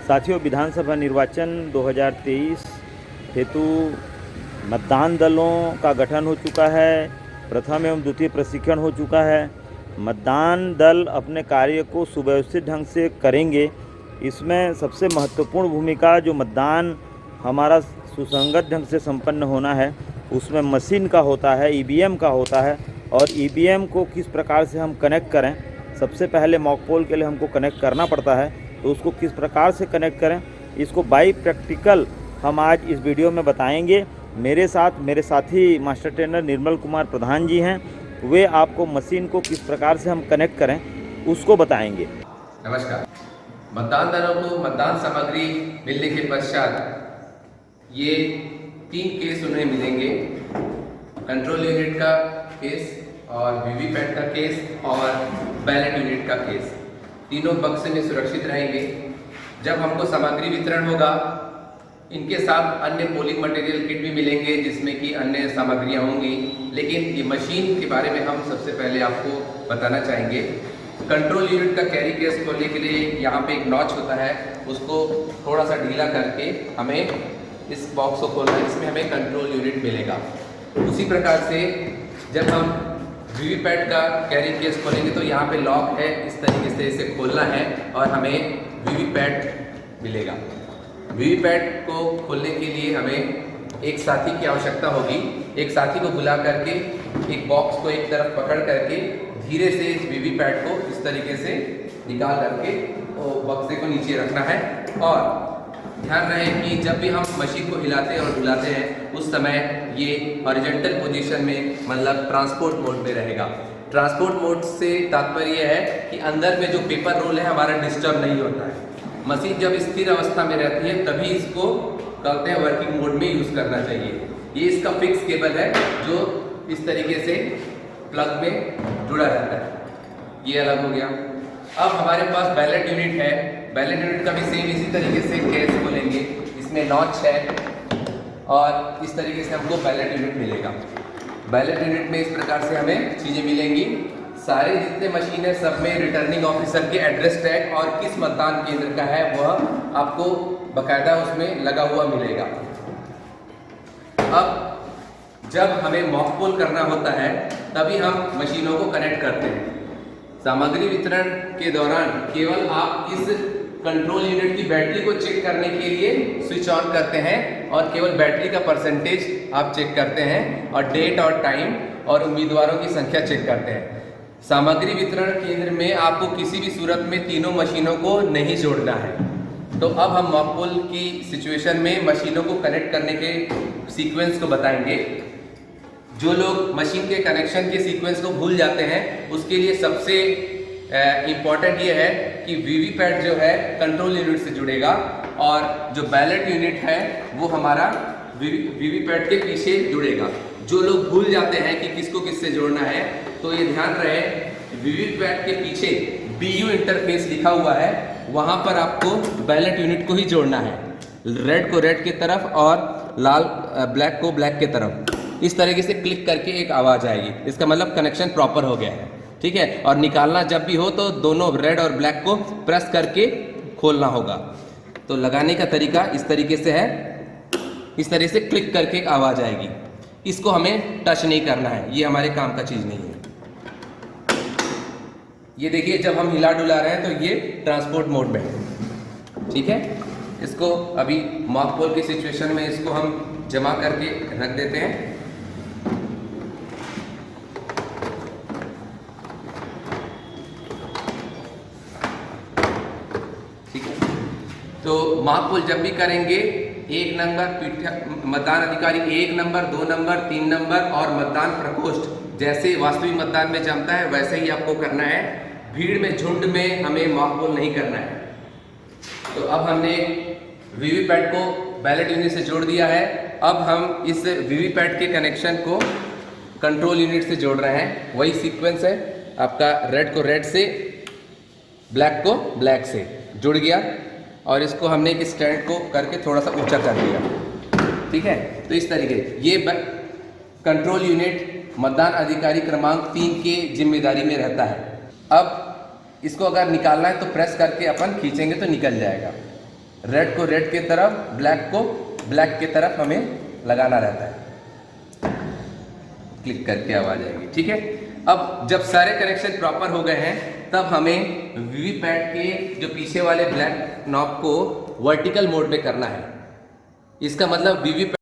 साथियों, विधानसभा निर्वाचन 2023 हेतु मतदान दलों का गठन हो चुका है। प्रथम एवं द्वितीय प्रशिक्षण हो चुका है। मतदान दल अपने कार्य को सुव्यवस्थित ढंग से करेंगे। इसमें सबसे महत्वपूर्ण भूमिका जो मतदान हमारा सुसंगत ढंग से संपन्न होना है, उसमें मशीन का होता है, ईवीएम का होता है। और ईवीएम को किस प्रकार से हम कनेक्ट करें, सबसे पहले मॉक पोल के लिए हमको कनेक्ट करना पड़ता है, तो उसको किस प्रकार से कनेक्ट करें, इसको बाई प्रैक्टिकल हम आज इस वीडियो में बताएंगे। मेरे साथ मेरे साथी मास्टर ट्रेनर निर्मल कुमार प्रधान जी हैं, वे आपको मशीन को किस प्रकार से हम कनेक्ट करें उसको बताएंगे। नमस्कार। मतदान दलों को मतदान सामग्री मिलने के पश्चात ये 3 केस उन्हें मिलेंगे। कंट्रोल यूनिट का केस और वीवीपैट का केस और बैलेट यूनिट का केस, तीनों बक्से में सुरक्षित रहेंगे। जब हमको सामग्री वितरण होगा, इनके साथ अन्य पोलिंग मटेरियल किट भी मिलेंगे जिसमें कि अन्य सामग्रियां होंगी। लेकिन ये मशीन के बारे में हम सबसे पहले आपको बताना चाहेंगे। कंट्रोल यूनिट का कैरी केस खोलने के लिए यहाँ पे एक नॉच होता है, उसको थोड़ा सा ढीला करके हमें इस बॉक्स को खोलना है, इसमें हमें कंट्रोल यूनिट मिलेगा। उसी प्रकार से जब हम वीवीपैट का कैरी केस खोलेंगे तो यहाँ पे लॉक है, इस तरीके से इसे खोलना है और हमें वीवीपैट मिलेगा। वीवीपैट को खोलने के लिए हमें एक साथी की आवश्यकता होगी। एक साथी को बुला करके एक बॉक्स को एक तरफ पकड़ करके धीरे से इस वीवीपैट को इस तरीके से निकाल करके बक्से को नीचे रखना है। और ध्यान रहे कि जब भी हम मशीन को हिलाते हैं और डुलाते हैं उस समय ये हॉरिजॉन्टल पोजीशन में, मतलब ट्रांसपोर्ट मोड में रहेगा। ट्रांसपोर्ट मोड से तात्पर्य है कि अंदर में जो पेपर रोल है हमारा डिस्टर्ब नहीं होता है। मशीन जब स्थिर अवस्था में रहती है तभी इसको कहते हैं वर्किंग मोड में यूज़ करना चाहिए। ये इसका फिक्स केबल है जो इस तरीके से प्लग में जुड़ा रहता है। ये अलग हो गया। अब हमारे पास बैलेट यूनिट है। बैलेट यूनिट का भी सेम इसी तरीके से केस खोलेंगे, इसमें नॉच है और इस तरीके से हमको बैलेट यूनिट मिलेगा। बैलेट यूनिट में इस प्रकार से हमें चीज़ें मिलेंगी। सारे जितने मशीन है सब में रिटर्निंग ऑफिसर के एड्रेस टैग और किस मतदान केंद्र का है वह आपको बकायदा उसमें लगा हुआ मिलेगा। अब जब हमें मॉक पोल करना होता है तभी हम मशीनों को कनेक्ट करते हैं। सामग्री वितरण के दौरान केवल आप इस कंट्रोल यूनिट की बैटरी को चेक करने के लिए स्विच ऑन करते हैं और केवल बैटरी का परसेंटेज आप चेक करते हैं और डेट और टाइम और उम्मीदवारों की संख्या चेक करते हैं। सामग्री वितरण केंद्र में आपको किसी भी सूरत में तीनों मशीनों को नहीं जोड़ना है। तो अब हम मॉक पोल की सिचुएशन में मशीनों को कनेक्ट करने के सीक्वेंस को बताएंगे। जो लोग मशीन के कनेक्शन के सीक्वेंस को भूल जाते हैं उसके लिए सबसे इम्पॉर्टेंट ये है कि वीवीपैट जो है कंट्रोल यूनिट से जुड़ेगा और जो बैलेट यूनिट है वो हमारा वीवीपैट के पीछे जुड़ेगा। जो लोग भूल जाते हैं कि किसको किससे जोड़ना है तो ये ध्यान रहे, वीवीपैट के पीछे BU इंटरफेस लिखा हुआ है, वहाँ पर आपको बैलेट यूनिट को ही जोड़ना है। रेड को रेड की तरफ और ब्लैक को ब्लैक की तरफ। इस तरीके से क्लिक करके एक आवाज़ आएगी, इसका मतलब कनेक्शन प्रॉपर हो गया है। ठीक है। और निकालना जब भी हो तो दोनों रेड और ब्लैक को प्रेस करके खोलना होगा। तो लगाने का तरीका इस तरीके से है, इस तरह से क्लिक करके एक आवाज़ आएगी। इसको हमें टच नहीं करना है, ये हमारे काम का चीज़ नहीं है। ये देखिए जब हम हिला डुला रहे हैं तो ये ट्रांसपोर्ट मोड में है। ठीक है। इसको अभी मॉक पोल की सिचुएशन में इसको हम जमा करके रख देते हैं। ठीक है। तो मॉक पोल जब भी करेंगे 1 नंबर मतदान अधिकारी 1 नंबर, 2 नंबर, 3 नंबर और मतदान प्रकोष्ठ जैसे वास्तविक मतदान में जमता है वैसे ही आपको करना है। भीड़ में, झुंड में हमें मॉक पोल नहीं करना है। तो अब हमने वीवीपैट को बैलेट यूनिट से जोड़ दिया है। अब हम इस वीवीपैट के कनेक्शन को कंट्रोल यूनिट से जोड़ रहे हैं। वही सीक्वेंस है आपका, रेड को रेड से, ब्लैक को ब्लैक से जुड़ गया और इसको हमने एक स्टैंड को करके थोड़ा सा ऊंचा कर दिया। ठीक है। तो इस तरीके ये कंट्रोल यूनिट मतदान अधिकारी क्रमांक 3 के जिम्मेदारी में रहता है। अब इसको अगर निकालना है तो प्रेस करके अपन खींचेंगे तो निकल जाएगा। रेड को रेड की तरफ, ब्लैक को ब्लैक की तरफ हमें लगाना रहता है। क्लिक करके आवाज आएगी, ठीक है। अब जब सारे कनेक्शन प्रॉपर हो गए हैं तब हमें वीवीपैट के जो पीछे वाले ब्लैक नॉब को वर्टिकल मोड में करना है। इसका मतलब वीवीपैट